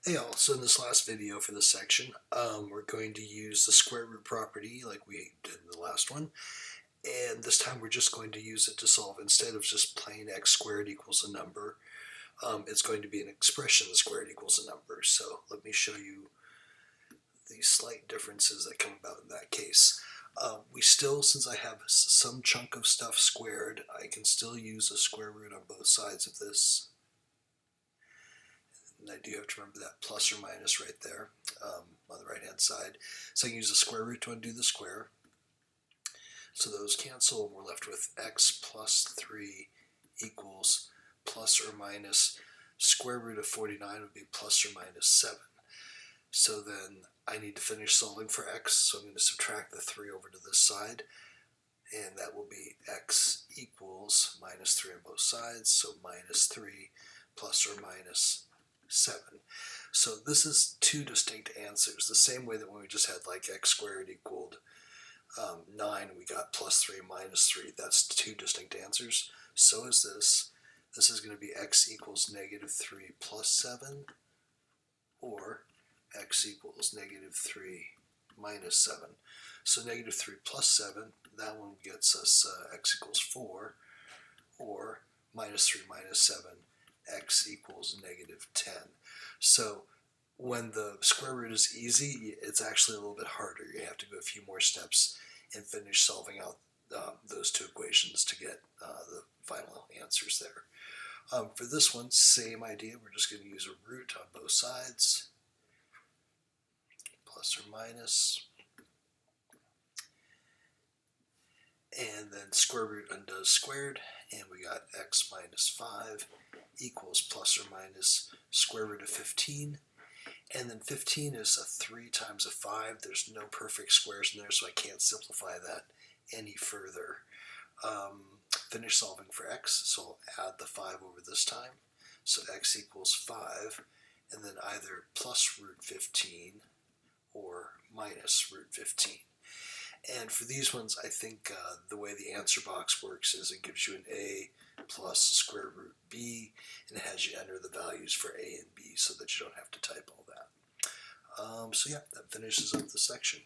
Hey all, so in this last video for this section, we're going to use the square root property like we did in the last one, and this time we're just going to use it to solve, instead of just plain x squared equals a number, it's going to be an expression squared equals a number. So let me show you the slight differences that come about in that case. We still, since I have some chunk of stuff squared, I can still use a square root on both sides of this. And I do have to remember that plus or minus right there on the right hand side. So I can use the square root to undo the square. So those cancel and we're left with x plus 3 equals plus or minus square root of 49 would be plus or minus 7. So then I need to finish solving for x, so I'm going to subtract the 3 over to this side, and that will be x equals minus 3 on both sides, so minus 3 plus or minus 7. So this is two distinct answers, the same way that when we just had like x squared equaled 9, we got plus 3 minus 3. That's two distinct answers. So is this. This is going to be x equals negative 3 plus 7, or x equals negative 3 minus 7. So negative 3 plus 7, that one gets us x equals 4, or minus 3 minus 7, x equals negative 10. So when the square root is easy, it's actually a little bit harder. You have to go a few more steps and finish solving out those two equations to get the final answers there. For this one, same idea. We're just going to use a root on both sides, plus or minus, and then square root undoes squared, and we got x minus 5 equals plus or minus square root of 15. And then 15 is a 3 times a 5. There's no perfect squares in there, so I can't simplify that any further. Finish solving for x, so I'll add the 5 over this time. So x equals 5, and then either plus root 15 or minus root 15. And for these ones, I think the way the answer box works is it gives you an a plus square root b, and it has you enter the values for a and b so that you don't have to type all that. So yeah, that finishes up the section.